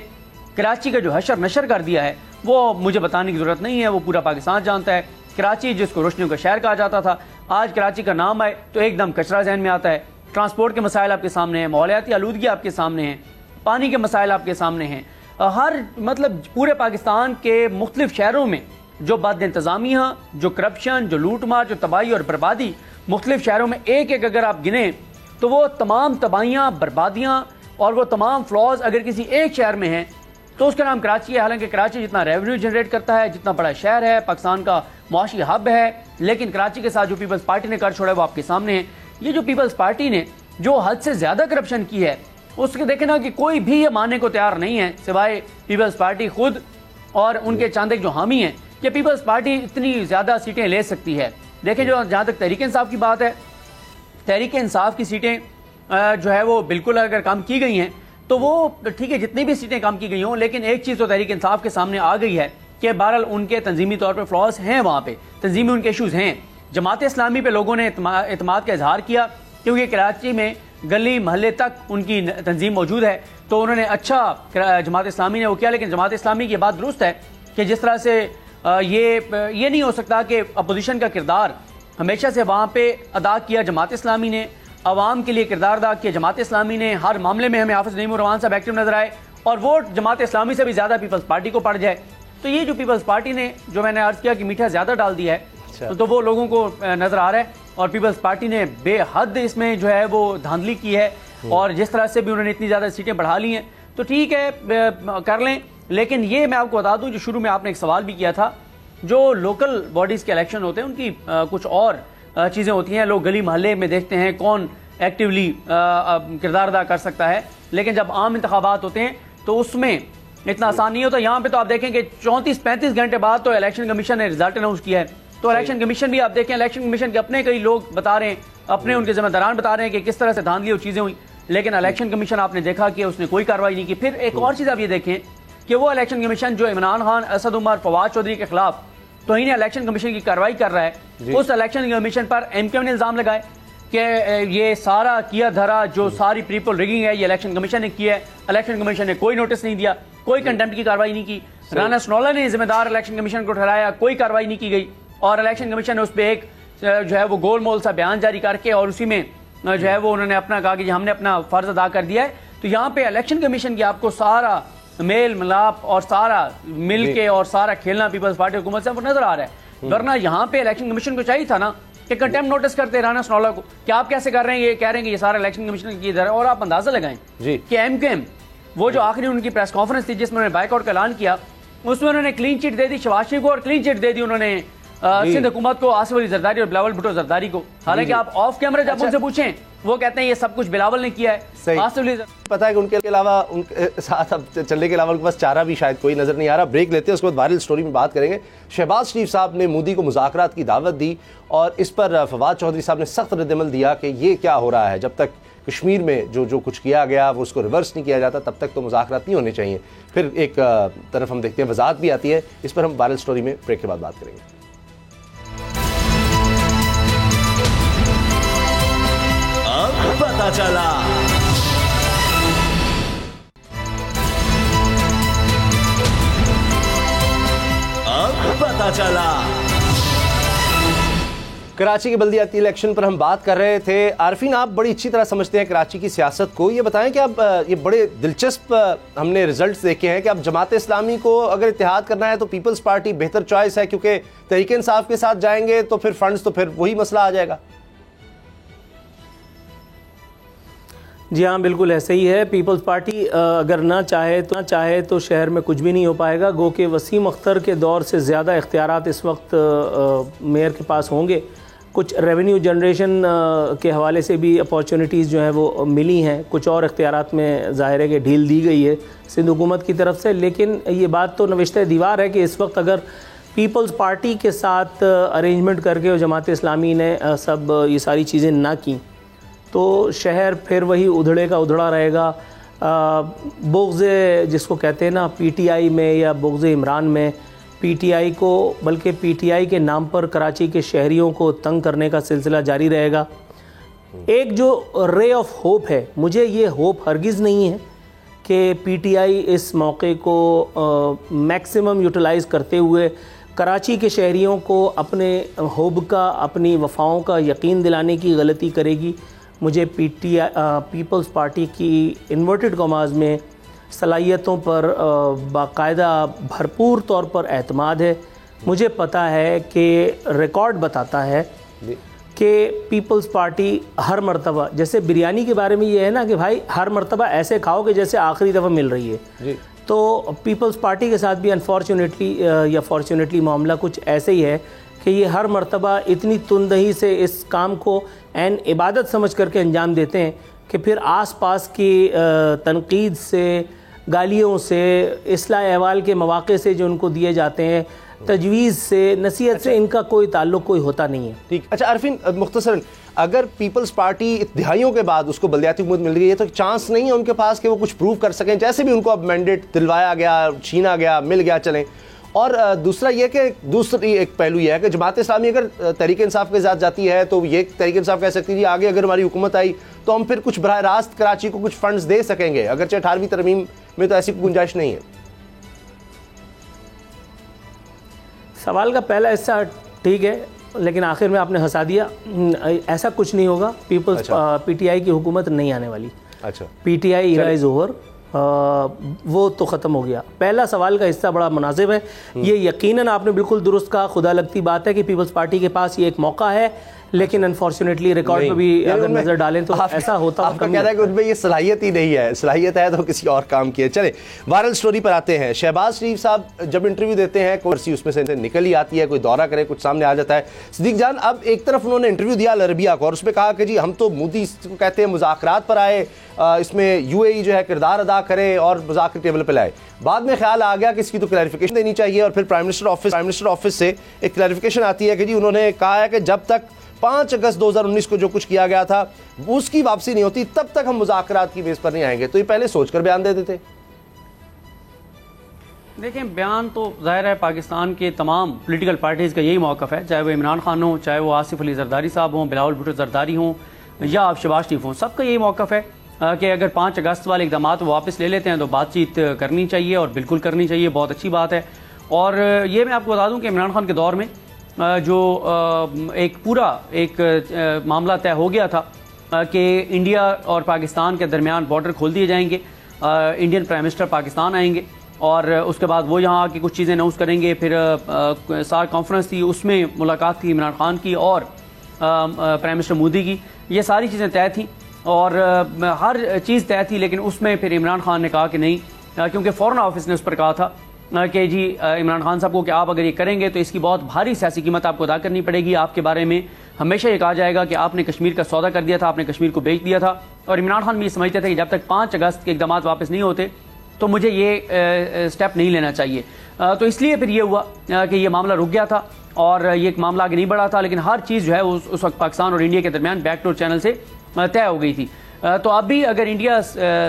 कराची का जो हशर नशर कर दिया है वो मुझे बताने की जरूरत नहीं है, वो पूरा पाकिस्तान जानता है। कराची जिसको रोशनियों का शहर कहा जाता था, आज कराची का नाम आए तो एकदम कचरा जहन में आता है। ट्रांसपोर्ट के मसाइल आपके सामने हैं, माहौलियाती आलूदगी आपके सामने हैं, पानी के मसाइल आपके सामने हैं। हर मतलब पूरे पाकिस्तान के मुख्तलिफ शहरों में जो बद इंतजामिया, जो करप्शन, जो लूट मार, जो तबाही और बर्बादी मुख्तलिफ शहरों में एक एक अगर आप गिने तो वो तमाम तबाहियाँ, बर्बादियाँ और वो तमाम फ्लॉज अगर किसी एक शहर में हैं तो उसका नाम कराची है। हालांकि कराची जितना रेवेन्यू जनरेट करता है, जितना बड़ा शहर है, पाकिस्तान का मुआशी हब है, लेकिन कराची के साथ जो पीपल्स पार्टी ने कर छोड़ा है वो आपके सामने है। ये जो पीपल्स पार्टी ने जो हद से ज्यादा करप्शन की है उसके देखे ना कि कोई भी ये मानने को तैयार नहीं है सिवाय पीपल्स पार्टी खुद और उनके चंद एक जो हामी हैं कि पीपल्स पार्टी इतनी ज्यादा सीटें ले सकती है। देखें जो जहाँ तक तहरीक इंसाफ की बात है, तहरीक इंसाफ की सीटें जो है वो बिल्कुल अगर कम की गई हैं तो वो ठीक है, जितनी भी सीटें कम की गई हों, लेकिन एक चीज़ तो तहरीक इंसाफ के सामने आ गई है कि बहरहाल उनके तंजीमी तौर पर फ्लॉज हैं, वहाँ पे तंजीमी उनके इशूज़ हैं। जमात इस्लामी पे लोगों ने एतमाद का इजहार किया क्योंकि कराची में गली महल्ले तक उनकी तंजीम मौजूद है, तो उन्होंने अच्छा जमात इस्लामी ने वो किया। लेकिन जमात इस्लामी की बात दुरुस्त है कि जिस तरह से ये नहीं हो सकता कि अपोजिशन का किरदार हमेशा से वहाँ पे अदा किया जमात इस्लामी ने, अवाम के लिए किरदार अदा किया जमात इस्लामी ने, हर मामले में हमें हाफिज नईमुर रहमान साहब एक्टिव नजर आए और वोट जमात इस्लामी से भी ज्यादा पीपल्स पार्टी को पड़ जाए। तो ये जो पीपल्स पार्टी ने, जो मैंने अर्ज किया कि मीठा ज्यादा डाल दिया है, तो वो लोगों को नजर आ रहा है और पीपल्स पार्टी ने बेहद इसमें जो है वो धांधली की है और जिस तरह से भी उन्होंने इतनी ज्यादा सीटें बढ़ा ली हैं तो ठीक है कर लें। लेकिन ये मैं आपको बता दूं, जो शुरू में आपने एक सवाल भी किया था, जो लोकल बॉडीज के इलेक्शन होते हैं उनकी कुछ और चीजें होती हैं। लोग गली मोहल्ले में देखते हैं कौन एक्टिवली किरदार अदा कर सकता है, लेकिन जब आम इंतखाबात होते हैं तो उसमें इतना आसान नहीं होता। यहाँ पे तो आप देखें कि 34-35 घंटे बाद तो इलेक्शन कमीशन ने रिजल्ट अनाउंस किया है, तो इलेक्शन कमीशन भी आप देखें, इलेक्शन कमीशन के अपने कई लोग बता रहे हैं, अपने उनके जिम्मेदारान बता रहे हैं कि किस तरह से धांधली और चीजें हुई, लेकिन इलेक्शन कमीशन आपने देखा कि उसने कोई कार्रवाई नहीं की। फिर एक और चीज आप ये देखें कि वो इलेक्शन कमीशन जो इमरान खान, असद उमर, फवाद चौधरी के खिलाफ तो इन्हें इलेक्शन कमीशन की कार्रवाई कर रहा है, उस इलेक्शन कमीशन पर एमक्यू ने इल्जाम लगाए कि ये सारा किया धरा जो सारी प्रीपोल रिगिंग है ये इलेक्शन कमीशन ने किया है। इलेक्शन कमीशन ने कोई नोटिस नहीं दिया, कोई कंटेम्प्ट की कार्रवाई नहीं की। राना सनोला ने जिम्मेदार इलेक्शन कमीशन को ठहराया, कोई कार्रवाई नहीं की गई और इलेक्शन कमीशन ने उस पर एक जो है वो गोलमोल सा बयान जारी करके और उसी में जो है वो उन्होंने अपना कहा कि हमने अपना फर्ज अदा कर दिया है। तो यहाँ पे इलेक्शन कमीशन की आपको सारा मेल मिलाप और सारा मिल के और सारा खेलना पीपल्स पार्टी हुकूमत से नजर आ रहा है। वरना यहाँ पे इलेक्शन कमीशन को चाहिए था ना कि कंटेम्प्ट नोटिस करते राना सनोला को कि आप कैसे कर रहे हैं, ये कह रहे हैं कि ये सारा इलेक्शन कमीशन की इधर है। और आप अंदाजा लगाएं कि एमक्यूएम वो जो आखिरी उनकी प्रेस कॉन्फ्रेंस थी जिसमें उन्होंने बाइकआउट का ऐलान किया, उसमें उन्होंने क्लीन चिट दे दी शहबाज शरीफ को और क्लीन चिट दे दी उन्होंने सिंध हुकूमत को, आसिफ अली जरदारी और बिलावल भुट्टो जरदारी को। हालांकि आप ऑफ कैमरा जब उनसे पूछें वो कहते हैं ये सब कुछ बिलावल ने किया है। आसिफ अली पता है कि उनके अलावा, उनके साथ अब चलने के अलावा उनके पास चारा भी शायद कोई नजर नहीं आ रहा। ब्रेक लेते हैं, उसके बाद वायरल स्टोरी में बात करेंगे। शहबाज शरीफ साहब ने मोदी को मुज़ाकरात की दावत दी और इस पर फवाद चौधरी साहब ने सख्त रद्दअमल दिया कि ये क्या हो रहा है, जब तक कश्मीर में जो कुछ किया गया वो उसको रिवर्स नहीं किया जाता तब तक तो मुज़ाकरात नहीं होने चाहिए। फिर एक तरफ हम देखते हैं वजाहत भी आती है, इस पर हम वायरल स्टोरी में ब्रेक के बाद बात करेंगे। अब पता चला। अब पता चला। कराची के बल्दियाती इलेक्शन पर हम बात कर रहे थे। आरफीन, आप बड़ी अच्छी तरह समझते हैं कराची की सियासत को, ये बताएं कि अब ये बड़े दिलचस्प हमने रिजल्ट्स देखे हैं कि अब जमात इस्लामी को अगर इत्तेहाद करना है तो पीपल्स पार्टी बेहतर चॉइस है, क्योंकि तहरीक इंसाफ के साथ जाएंगे तो फिर फंड्स तो फिर वही मसला आ जाएगा। जी हाँ, बिल्कुल ऐसे ही है। पीपल्स पार्टी अगर ना चाहे तो शहर में कुछ भी नहीं हो पाएगा। गो के वसीम अख्तर के दौर से ज़्यादा इख्तियारात इस वक्त मेयर के पास होंगे। कुछ रेवेन्यू जनरेशन के हवाले से भी अपॉर्चुनिटीज़ जो हैं वो मिली हैं। कुछ और इख्तियारात में ज़ाहिर है कि ढील दी गई है सिंध हुकूमत की तरफ से। लेकिन ये बात तो नविश्ते दीवार है कि इस वक्त अगर पीपल्स पार्टी के साथ अरेंजमेंट करके और जमात इस्लामी ने सब ये सारी चीज़ें ना की तो शहर फिर वही उधड़े का उधड़ा रहेगा। बुग़्ज़ जिसको कहते हैं ना पीटीआई में या बुग़्ज़ इमरान में, पीटीआई को बल्कि पीटीआई के नाम पर कराची के शहरियों को तंग करने का सिलसिला जारी रहेगा। एक जो रे ऑफ होप है, मुझे ये होप हरगिज़ नहीं है कि पीटीआई इस मौके को मैक्सिमम यूटिलाइज़ करते हुए कराची के शहरियों को अपने होब का, अपनी वफ़ाओं का यकीन दिलाने की गलती करेगी। मुझे पीपल्स पार्टी की इन्वर्टेड कॉमास में सलाहियतों पर बाकायदा भरपूर तौर पर एतमाद है। मुझे पता है कि रिकॉर्ड बताता है कि पीपल्स पार्टी हर मर्तबा, जैसे बिरयानी के बारे में ये है ना कि भाई हर मर्तबा ऐसे खाओ कि जैसे आखिरी दफ़ा मिल रही है, तो पीपल्स पार्टी के साथ भी अनफॉर्चुनेटली या फॉर्चुनेटली मामला कुछ ऐसे ही है कि ये हर मर्तबा इतनी तुंदही से इस काम को एन इबादत समझ करके अंजाम देते हैं कि फिर आस पास की तनकीद से, गालियों से, इस्लाह अहवाल के मौक़े से जो उनको दिए जाते हैं, तजवीज़ से, नसीहत से इनका कोई ताल्लुक़ कोई होता नहीं है। ठीक। अच्छा अरफीन, मुख्तसरन अगर पीपल्स पार्टी दिहाइयों के बाद उसको बल्दियाती हुकूमत मिल गई है तो चांस नहीं है उनके पास कि वो कुछ प्रूव कर सकें, जैसे भी उनको अब मैंडेट दिलवाया गया, छीना गया, मिल गया, चलें। और दूसरा ये कि दूसरी एक पहलू यह है कि जमात इस्लामी अगर तहरीक इंसाफ के साथ जाती है तो ये तहरीक इंसाफ कह सकती है आगे अगर हमारी हुकूमत आई तो हम फिर कुछ बराह रास्त कराची को कुछ फंड्स दे सकेंगे, अगरचे 18वीं तरमीम में तो ऐसी गुंजाइश नहीं है। सवाल का पहला हिस्सा ठीक है, लेकिन आखिर में आपने हंसा दिया। ऐसा कुछ नहीं होगा। पीपल्स पीटीआई की हुकूमत नहीं आने वाली। अच्छा, पीटीआई इरा इज़ ओवर, वो तो ख़त्म हो गया। पहला सवाल का हिस्सा बड़ा मुनासिब है। ये यकीनन आपने बिल्कुल दुरुस्त कहा, खुदा लगती बात है कि पीपल्स पार्टी के पास ये एक मौका है, लेकिन अनफॉर्चुनेटली रिकॉर्ड पे भी अगर नजर डालें तो ऐसा होता है। आपका कहना है कि उनमें ये सलाहियत ही नहीं है, सलाहियत है तो किसी और काम की है। चले वायरल स्टोरी पर आते हैं। शहबाज शरीफ साहब जब इंटरव्यू देते हैं कोई उसमें से निकल ही आती है, कोई दौरा करे कुछ सामने आ जाता है। सिद्दीक जान, अब एक तरफ उन्होंने इंटरव्यू दिया अल अरबिया को और उसमें कहा कि जी हम तो मोदी को कहते हैं मुज़ाकरात पर आए, इसमें यूएई जो है किरदार अदा करे और मुज़ाकर टेबल पर लाए। बाद में ख्याल आ गया कि इसकी तो क्लैरिफिकेशन देनी चाहिए और फिर प्राइम मिनिस्टर ऑफिस से एक क्लैरिफिकेशन आती है कि जी उन्होंने कहा है कि जब तक 5 अगस्त 2019 को जो कुछ किया गया था उसकी वापसी नहीं होती तब तक हम मुज़ाकरात की बेस पर नहीं आएंगे। तो ये पहले सोचकर बयान दे देते। देखें, बयान तो जाहिर है पाकिस्तान के तमाम पॉलिटिकल पार्टीज़ का यही मौक़िफ़ है, चाहे वो इमरान खान हो, चाहे वो आसिफ अली जरदारी साहब हों, बिलावल भुट्टो जरदारी हों या अब शहबाज शरीफ हों, सबका यही मौक़िफ़ है कि अगर 5 अगस्त वाले इक़दाम वापस ले लेते हैं तो बातचीत करनी चाहिए और बिल्कुल करनी चाहिए, बहुत अच्छी बात है। और ये मैं आपको बता दूँ कि इमरान खान के दौर में जो एक पूरा मामला तय हो गया था कि इंडिया और पाकिस्तान के दरमियान बॉर्डर खोल दिए जाएंगे, इंडियन प्राइम मिनिस्टर पाकिस्तान आएंगे और उसके बाद वो यहाँ आके कुछ चीज़ें अनाउंस करेंगे। फिर सार कॉन्फ्रेंस थी, उसमें मुलाकात थी इमरान खान की और प्राइम मिनिस्टर मोदी की, ये सारी चीज़ें तय थी और हर चीज़ तय थी। लेकिन उसमें फिर इमरान खान ने कहा कि नहीं, क्योंकि फॉरेन ऑफिस ने उस पर कहा था कि जी इमरान खान साहब को कि आप अगर ये करेंगे तो इसकी बहुत भारी सियासी कीमत आपको अदा करनी पड़ेगी। आपके बारे में हमेशा ये कहा जाएगा कि आपने कश्मीर का सौदा कर दिया था, आपने कश्मीर को बेच दिया था। और इमरान खान भी ये समझते थे कि जब तक 5 अगस्त के इक़दाम वापस नहीं होते तो मुझे ये स्टेप नहीं लेना चाहिए। तो इसलिए फिर ये हुआ कि ये मामला रुक गया था और ये एक मामला आगे नहीं बढ़ा था। लेकिन हर चीज़ जो है उस वक्त पाकिस्तान और इंडिया के दरमियान बैकडोर चैनल से तय हो गई थी। तो अब भी अगर इंडिया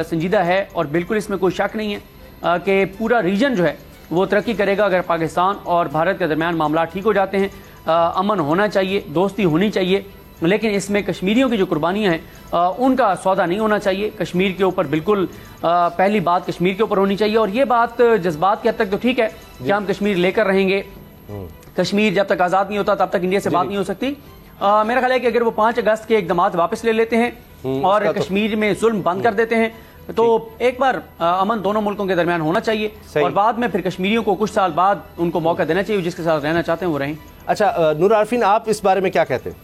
संजीदा है और बिल्कुल इसमें कोई शक नहीं है कि पूरा रीजन जो है वो तरक्की करेगा अगर पाकिस्तान और भारत के दरमियान मामला ठीक हो जाते हैं, अमन होना चाहिए, दोस्ती होनी चाहिए। लेकिन इसमें कश्मीरियों की जो कुर्बानियाँ हैं उनका सौदा नहीं होना चाहिए। कश्मीर के ऊपर बिल्कुल पहली बात कश्मीर के ऊपर होनी चाहिए। और ये बात जज्बात के हद तक तो ठीक है कि हम कश्मीर लेकर रहेंगे, कश्मीर जब तक आज़ाद नहीं होता तब तक इंडिया से बात नहीं हो सकती। मेरा ख्याल है कि अगर वो 5 अगस्त के इक़दाम वापस ले लेते हैं और कश्मीर में जुल्म बंद कर देते हैं तो एक बार अमन दोनों मुल्कों के दरमियान होना चाहिए और बाद में फिर कश्मीरियों को कुछ साल बाद उनको मौका देना चाहिए, जिसके साथ रहना चाहते हैं वो रहें। अच्छा नूर आरफीन, आप इस बारे में क्या कहते हैं?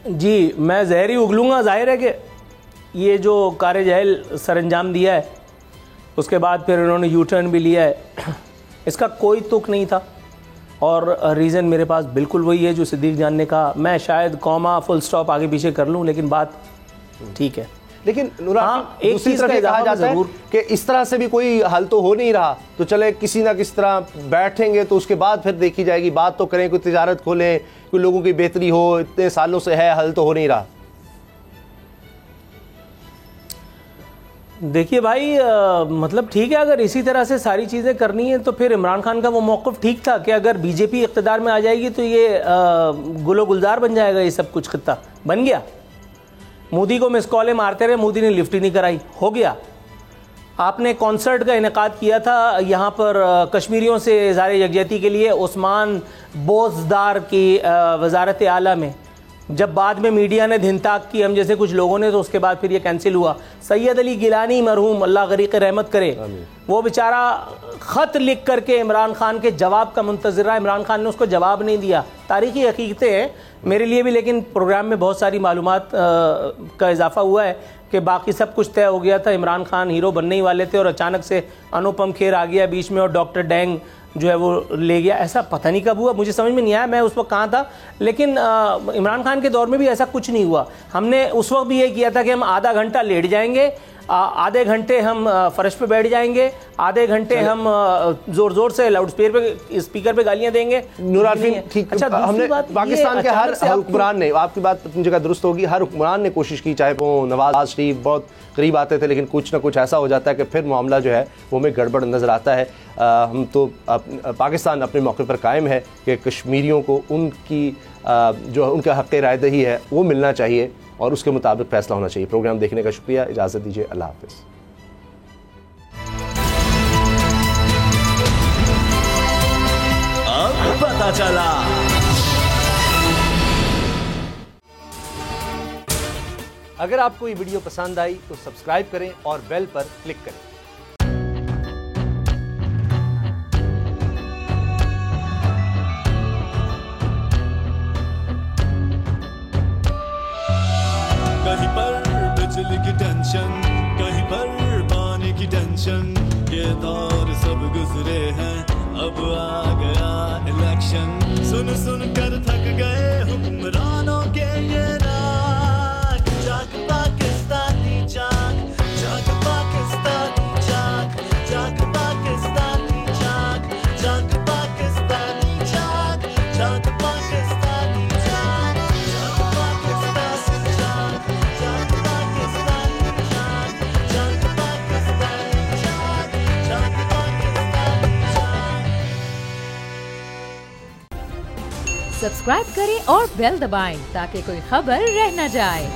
जी, मैं जहर ही उगलूंगा। जाहिर है कि ये जो कार जहल सरअंजाम दिया है, उसके बाद फिर उन्होंने यू टर्न भी लिया है, इसका कोई तुक नहीं था। और रीज़न मेरे पास बिल्कुल वही है जो सिद्दीक जान ने कहा। मैं शायद कॉमा फुल स्टॉप आगे पीछे कर लूँ, लेकिन बात ठीक है। लेकिन हाँ, एक दूसरी चीज़ तरफ का ये कहा इजाफा जाता है ज़रूर कि इस तरह से भी कोई हल तो हो नहीं रहा, तो चले किसी ना किसी तरह बैठेंगे तो उसके बाद फिर देखी जाएगी। बात तो करें, कोई तिजारत खोलें, कोई लोगों की बेहतरी हो, इतने सालों से है, हल तो हो नहीं रहा। देखिए भाई, मतलब ठीक है, अगर इसी तरह से सारी चीज़ें करनी है तो फिर इमरान खान का वो मौक़िफ़ ठीक था कि अगर बीजेपी इक़्तिदार में आ जाएगी तो ये गुलो गुलजार बन जाएगा, ये सब कुछ खित्ता बन गया। मोदी को मिस कॉलें मारते रहे, मोदी ने लिफ्ट ही नहीं कराई, हो गया। आपने कॉन्सर्ट का इनेकाद किया था यहाँ पर कश्मीरियों से इज़हार यकजहती के लिए उस्मान बोजदार की वजारत आला में, जब बाद में मीडिया ने धिनताक की हम जैसे कुछ लोगों ने, तो उसके बाद फिर ये कैंसिल हुआ। सैयद अली गिलानी मरहूम, अल्लाह गरीक़ रहमत करे, वो बेचारा ख़त लिख करके इमरान खान के जवाब का मुंतज़िर रहा, इमरान खान ने उसको जवाब नहीं दिया। तारीख़ी हकीकतें हैं मेरे लिए भी, लेकिन प्रोग्राम में बहुत सारी मालूमात का इजाफा हुआ है कि बाकी सब कुछ तय हो गया था, इमरान खान हीरो बनने ही वाले थे और अचानक से अनुपम खेर आ गया बीच में और डॉक्टर डैंग जो है वो ले गया। ऐसा पता नहीं कब हुआ, मुझे समझ में नहीं आया, मैं उस वक्त कहाँ था। लेकिन इमरान खान के दौर में भी ऐसा कुछ नहीं हुआ। हमने उस वक्त भी ये किया था कि हम आधा घंटा लेट जाएंगे, आधे घंटे हम फर्श पे बैठ जाएंगे, आधे घंटे हम जोर जोर से लाउड स्पीकर पे गालियां देंगे। नूर आरफीन, ठीक। अच्छा, हमने पाकिस्तान के हर हुक्मरान ने, आपकी बात अपनी जगह दुरुस्त होगी, हर हुक्मरान ने कोशिश की, चाहे वो नवाज शरीफ बहुत करीब आते थे, लेकिन कुछ ना कुछ ऐसा हो जाता है कि फिर मामला जो है वो हमें गड़बड़ नज़र आता है। हम तो पाकिस्तान अपने मौके पर कायम है कि कश्मीरियों को उनकी जो उनका हक़ रायदही है वो मिलना चाहिए और उसके मुताबिक फैसला होना चाहिए। प्रोग्राम देखने का शुक्रिया, इजाज़त दीजिए, अल्लाह हाफ़िज़। अब पता चला। अगर आपको ये वीडियो पसंद आई तो सब्सक्राइब करें और बेल पर क्लिक करें। कहीं पर बिजली की टेंशन, कहीं पर पानी की टेंशन, ये दौर सब गुजरे हैं, अब आ गया इलेक्शन। सुन सुन कर थक गए हुक्मरानों के ये राग, जाग पाकिस्तानी जाग, जाग पाकिस्तानी जाग, जाग पाकिस्तानी जाग, जाग पाकिस्तानी जाग, जाग पाकिस्तानी जाग, जाग पाकिस्तानी जाग, जाग पाकिस्तानी जाग, जाग पाकिस्तानी जाग, जाग पाकिस्तानी जाग। सब्सक्राइब करें और बेल दबाएं ताकि कोई खबर रह न जाए।